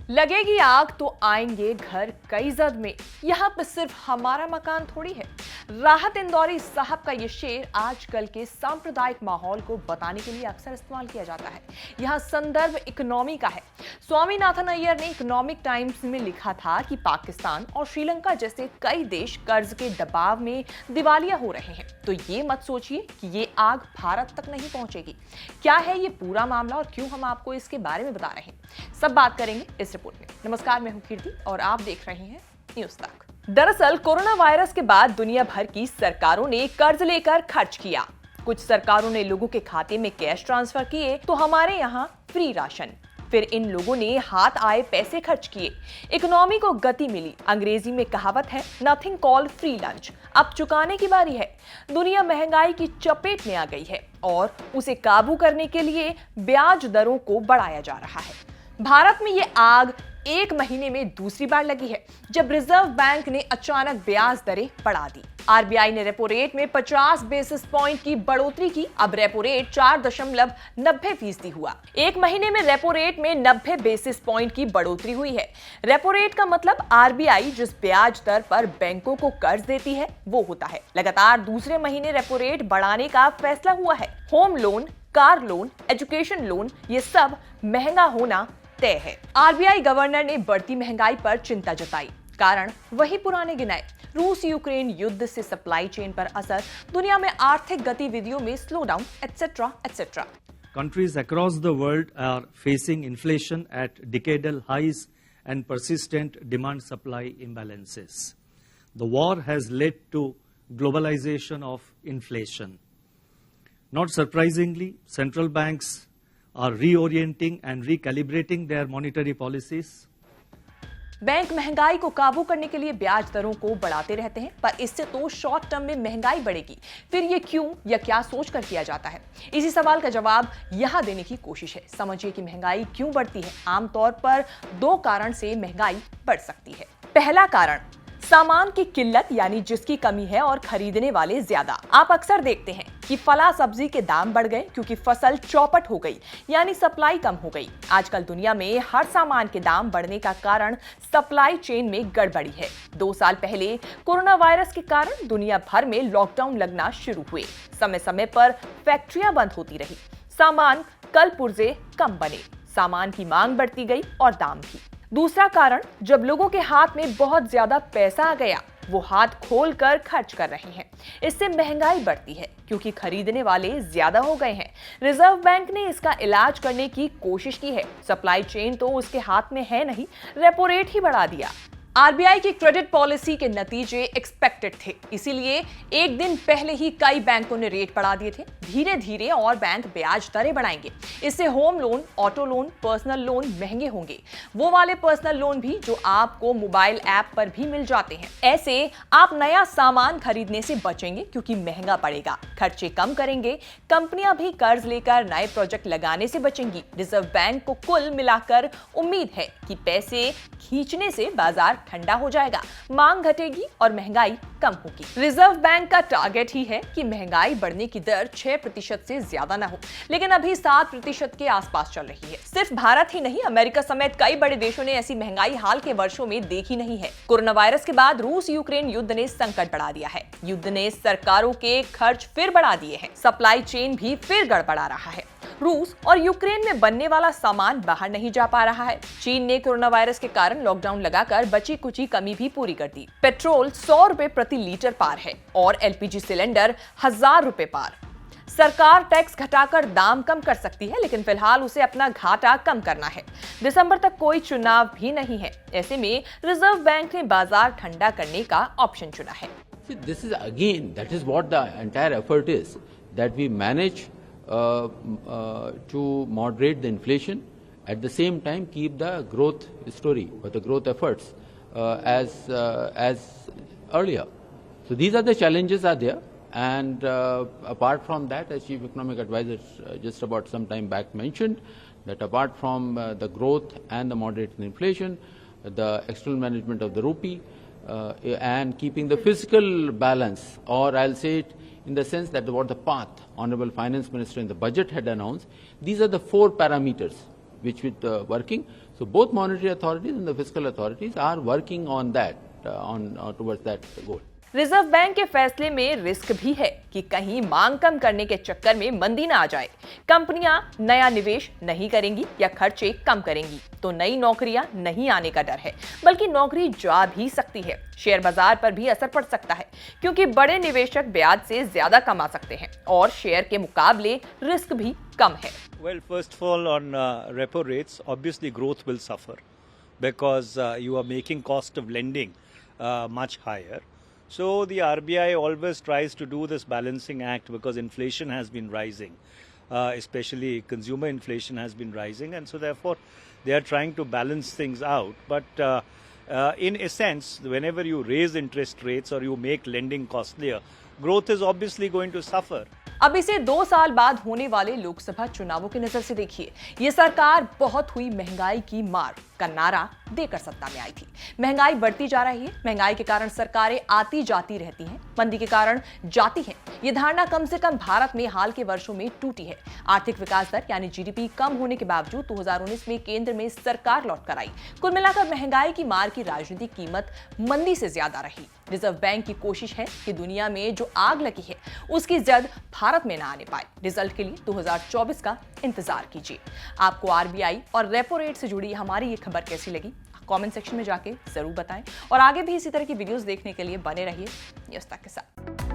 लगेगी आग तो आएंगे घर कई जद में। यहाँ पे सिर्फ हमारा मकान थोड़ी है। राहत इंदौरी साहब का ये शेर आजकल के सांप्रदायिक माहौल को बताने के लिए अक्सर इस्तेमाल किया जाता है। यहाँ संदर्भ इकोनॉमी का है। स्वामीनाथन अय्यर ने इकोनॉमिक टाइम्स में लिखा था कि पाकिस्तान और श्रीलंका जैसे कई देश कर्ज के दबाव में दिवालिया हो रहे हैं। तो ये मत सोचिए कि ये आग भारत तक नहीं पहुंचेगी। क्या है ये पूरा मामला और क्यों हम आपको इसके बारे में बता रहे हैं, सब बात करेंगे इस रिपोर्ट में। नमस्कार, मैं हूं कीर्ति और आप देख रहे हैं न्यूज़ तक। दरअसल कोरोना वायरस के बाद दुनिया भर की सरकारों ने कर्ज लेकर खर्च किया। कुछ सरकारों ने लोगों के खाते में कैश ट्रांसफर किए तो हमारे यहाँ फ्री राशन। फिर इन लोगों ने हाथ आए पैसे खर्च किए, इकोनॉमी को गति मिली। अंग्रेजी में कहावत है, नथिंग कॉल्ड फ्री लंच। अब चुकाने की बारी है। दुनिया महंगाई की चपेट में आ गई है और उसे काबू करने के लिए ब्याज दरों को बढ़ाया जा रहा है। भारत में ये आग एक महीने में दूसरी बार लगी है जब रिजर्व बैंक ने अचानक ब्याज दरें बढ़ा दी। आरबीआई ने रेपो रेट में 50 बेसिस पॉइंट की बढ़ोतरी की। अब रेपो रेट 4.90% हुआ। एक महीने में रेपो रेट में 90 बेसिस पॉइंट की बढ़ोतरी हुई है। रेपो रेट का मतलब आरबीआई जिस ब्याज दर पर बैंकों को कर्ज देती है वो होता है। लगातार दूसरे महीने रेपो रेट बढ़ाने का फैसला हुआ है। Home loan, car loan, education loan, ये सब महंगा होना तय है। आरबीआई गवर्नर ने बढ़ती महंगाई पर चिंता जताई। कारण वही पुराने गिनाए। रूस यूक्रेन युद्ध से सप्लाई चेन पर असर, दुनिया में आर्थिक गतिविधियों में slow down, etcetera etcetera. Countries across the world are facing inflation at decadal highs and persistent demand-supply imbalances. The war has led to globalization of inflation. Not surprisingly, central banks are reorienting and recalibrating their monetary policies. Bank महंगाई को काबू करने के लिए ब्याज दरों को बढ़ाते रहते हैं, पर इससे तो शॉर्ट टर्म में महंगाई बढ़ेगी। फिर ये क्यों या क्या सोचकर किया जाता है? इसी सवाल का जवाब यहाँ देने की कोशिश है। समझिए कि महंगाई क्यों बढ़ती है। आमतौर पर दो कारण से महंगाई बढ़ सकती है। पहला कारण, सामान की किल्लत, यानी जिसकी कमी है और खरीदने वाले ज्यादा। आप अक्सर देखते हैं कि फला सब्जी के दाम बढ़ गए क्योंकि फसल चौपट हो गई, यानी सप्लाई कम हो गई। आजकल दुनिया में हर सामान के दाम बढ़ने का कारण सप्लाई चेन में गड़बड़ी है। 2 साल पहले कोरोना वायरस के कारण दुनिया भर में लॉकडाउन लगना शुरू हुए। समय समय पर फैक्ट्रियां बंद होती रही, सामान कल पुर्जे कम बने, सामान की मांग बढ़ती गई और दाम भी। दूसरा कारण, जब लोगों के हाथ में बहुत ज्यादा पैसा आ गया, वो हाथ खोल कर खर्च कर रहे हैं। इससे महंगाई बढ़ती है क्योंकि खरीदने वाले ज्यादा हो गए हैं। रिजर्व बैंक ने इसका इलाज करने की कोशिश की है। सप्लाई चेन तो उसके हाथ में है नहीं, रेपो रेट ही बढ़ा दिया। आरबीआई की क्रेडिट पॉलिसी के नतीजे एक्सपेक्टेड थे, इसीलिए एक दिन पहले ही कई बैंकों ने रेट बढ़ा दिए थे। धीरे धीरे और बैंक ब्याज दरें बढ़ाएंगे। इससे home loan, auto loan, personal loan महंगे होंगे। वो वाले पर्सनल लोन भी जो आपको मोबाइल ऐप पर भी मिल जाते हैं। ऐसे आप नया सामान खरीदने से बचेंगे क्योंकि महंगा पड़ेगा। खर्चे कम करेंगे। कंपनियां भी कर्ज लेकर नए प्रोजेक्ट लगाने से बचेंगी। रिजर्व बैंक को कुल मिलाकर उम्मीद है कि पैसे खींचने से बाजार ठंडा हो जाएगा, मांग घटेगी और महंगाई कम होगी। रिजर्व बैंक का टारगेट ही है कि महंगाई बढ़ने की दर 6% से ज्यादा ना हो, लेकिन अभी 7% के आसपास चल रही है। सिर्फ भारत ही नहीं, अमेरिका समेत कई बड़े देशों ने ऐसी महंगाई हाल के वर्षों में देखी नहीं है। कोरोना वायरस के बाद रूस यूक्रेन युद्ध ने संकट बढ़ा दिया है। युद्ध ने सरकारों के खर्च फिर बढ़ा दिए हैं। सप्लाई चेन भी फिर गड़बड़ा रहा है। रूस और यूक्रेन में बनने वाला सामान बाहर नहीं जा पा रहा है। चीन ने कोरोना वायरस के कारण लॉकडाउन लगाकर बची कुची कमी भी पूरी कर दी। पेट्रोल 100 रुपए प्रति लीटर पार है और एलपीजी सिलेंडर 1000 रुपए पार। सरकार टैक्स घटाकर दाम कम कर सकती है, लेकिन फिलहाल उसे अपना घाटा कम करना है। दिसंबर तक कोई चुनाव भी नहीं है। ऐसे में रिजर्व बैंक ने बाजार ठंडा करने का ऑप्शन चुना है। This is again, that is what the entire effort is, that we manage to moderate the inflation, at the same time keep the growth story or the growth efforts as earlier. So these are the challenges are there, and apart from that, as Chief Economic Advisor just about some time back mentioned, that apart from the growth and the moderating inflation, the external management of the rupee, and keeping the fiscal balance, or I'll say it in the sense that what the path Honorable Finance Minister in the budget had announced, these are the 4 parameters which with working. So both monetary authorities and the fiscal authorities are working on that, towards that goal. Reserve bank के फैसले में risk भी है कि कहीं मांग कम करने के चक्कर में मंदी ना आ जाए। कंपनियां नया निवेश नहीं करेंगी या खर्चे कम करेंगी तो नई नौकरियां नहीं आने का डर है, बल्कि नौकरी जा भी सकती है। शेयर बाजार पर भी असर पड़ सकता है क्योंकि बड़े निवेशक ब्याज से ज्यादा कमा सकते हैं और शेयर के मुकाबले रिस्क भी कम है। Well, first of all, on repo rates, obviously growth will suffer because you are making cost of lending much higher. So the RBI always tries to do this balancing act because inflation has been rising, especially consumer inflation has been rising, and so therefore they are trying to balance things out. But in a sense, whenever you raise interest rates or you make lending costlier, growth is obviously going to suffer. अब इसे 2 साल बाद होने वाले लोकसभा चुनावों की नजर से देखिए। ये सरकार बहुत हुई महंगाई की मार का नारा देकर सत्ता में आई थी। महंगाई बढ़ती जा रही है, महंगाई के कारण सरकारें आती जाती रहती हैं, मंदी के कारण जाती हैं। ये धारणा कम से कम भारत में हाल के वर्षों में टूटी है। आर्थिक विकास दर यानी जीडीपी कम होने के बावजूद 2019 में केंद्र में सरकार लौट कर आई। कुल मिलाकर महंगाई की मार की राजनीतिक कीमत मंदी से ज्यादा रही। रिजर्व बैंक की कोशिश है कि दुनिया में जो आग लगी है उसकी जद भारत में न आने पाए। रिजल्ट के लिए 2024 का इंतजार कीजिए। आपको आरबीआई और रेपो रेट से जुड़ी हमारी ये खबर कैसी लगी कमेंट सेक्शन में जाके जरूर बताएं और आगे भी इसी तरह की वीडियोस देखने के लिए बने रहिए न्यूज़ तक के साथ।